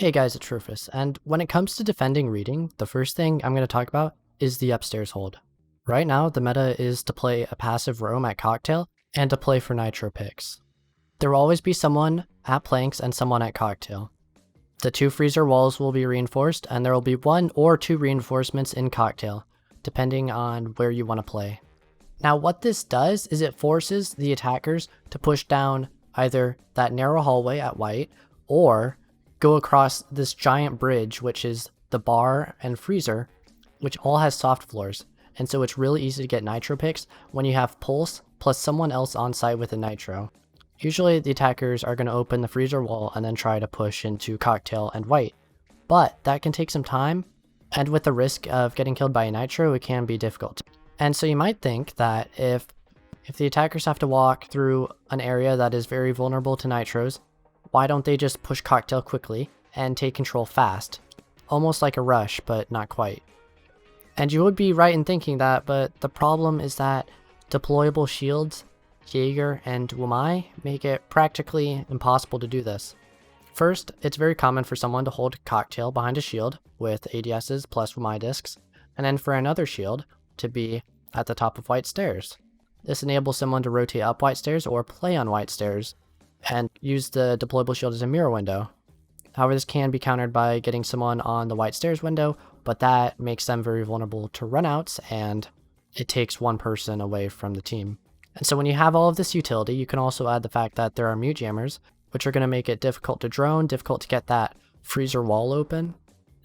Hey guys, it's Rufus, and when it comes to defending reading, the first thing I'm going to talk about is the upstairs hold. Right now, the meta is to play a passive roam at cocktail and to play for nitro picks. There will always be someone at planks and someone at cocktail. The two freezer walls will be reinforced, and there will be one or two reinforcements in cocktail, depending on where you want to play. Now what this does is it forces the attackers to push down either that narrow hallway at white or go across this giant bridge, which is the bar and freezer, which all has soft floors. And so it's really easy to get nitro picks when you have pulse plus someone else on site with a nitro. Usually the attackers are going to open the freezer wall and then try to push into cocktail and white, but that can take some time, and with the risk of getting killed by a nitro, it can be difficult. And so you might think that if the attackers have to walk through an area that is very vulnerable to nitros, why don't they just push cocktail quickly and take control fast? Almost like a rush, but not quite. And you would be right in thinking that, but the problem is that deployable shields, Jaeger, and Wamai make it practically impossible to do this. First, it's very common for someone to hold cocktail behind a shield with ADSs plus Wamai discs, and then for another shield to be at the top of white stairs. This enables someone to rotate up white stairs or play on white stairs and use the deployable shield as a mirror window. However, this can be countered by getting someone on the white stairs window, but that makes them very vulnerable to runouts, and it takes one person away from the team. And so when you have all of this utility, you can also add the fact that there are mute jammers, which are going to make it difficult to drone, difficult to get that freezer wall open.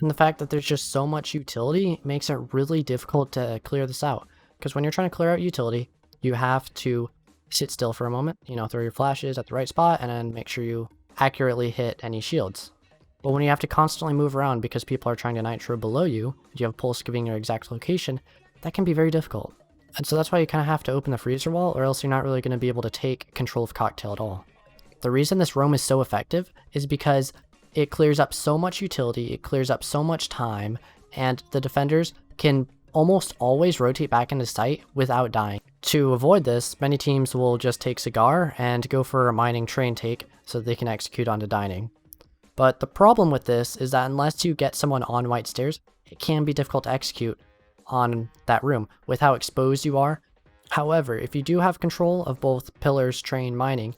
And the fact that there's just so much utility makes it really difficult to clear this out. Because when you're trying to clear out utility, you have to sit still for a moment, throw your flashes at the right spot, and then make sure you accurately hit any shields. But when you have to constantly move around because people are trying to nitro below you, and you have pulse giving your exact location, that can be very difficult. And so that's why you kind of have to open the freezer wall, or else you're not really going to be able to take control of cocktail at all. The reason this roam is so effective is because it clears up so much utility, it clears up so much time, and the defenders can almost always rotate back into sight without dying. To avoid this, many teams will just take Cigar and go for a mining train take so they can execute onto dining. But the problem with this is that unless you get someone on white stairs, it can be difficult to execute on that room with how exposed you are. However, if you do have control of both pillars, train, mining,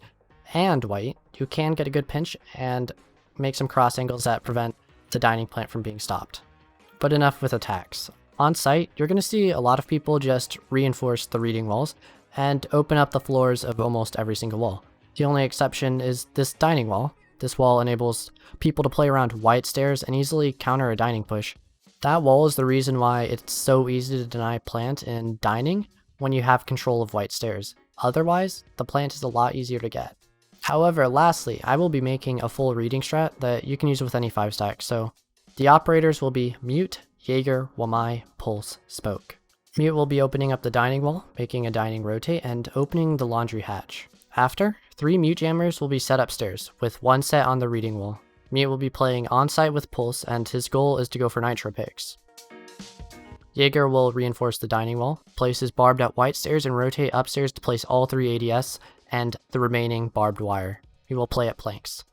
and white, you can get a good pinch and make some cross angles that prevent the dining plant from being stopped. But enough with attacks. On site, you're going to see a lot of people just reinforce the reading walls and open up the floors of almost every single wall. The only exception is this dining wall. This wall enables people to play around white stairs and easily counter a dining push. That wall is the reason why it's so easy to deny plant in dining when you have control of white stairs. Otherwise, the plant is a lot easier to get. However, lastly, I will be making a full reading strat that you can use with any 5-stack, so the operators will be Mute, Jaeger, Wamai, Pulse, Smoke. Mute will be opening up the dining wall, making a dining rotate, and opening the laundry hatch. After, 3 mute jammers will be set upstairs, with 1 set on the reading wall. Mute will be playing on-site with Pulse, and his goal is to go for nitro picks. Jaeger will reinforce the dining wall, place his barbed at white stairs, and rotate upstairs to place all 3 ADS and the remaining barbed wire. He will play at planks.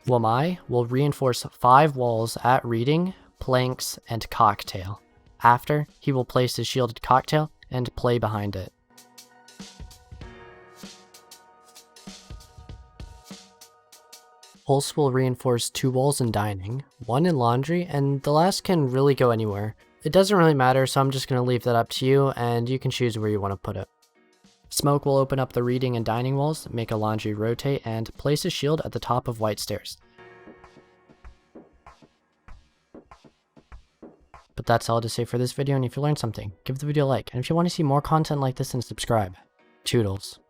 Wamai will reinforce 5 walls at reading, planks, and cocktail. After, he will place his shielded cocktail and play behind it. Pulse will reinforce 2 walls in dining, 1 in laundry, and the last can really go anywhere. It doesn't really matter, so I'm just going to leave that up to you, and you can choose where you want to put it. Smoke will open up the reading and dining walls, make a laundry rotate, and place a shield at the top of white stairs. But that's all to say for this video, and if you learned something, give the video a like, and if you want to see more content like this, then subscribe. Toodles.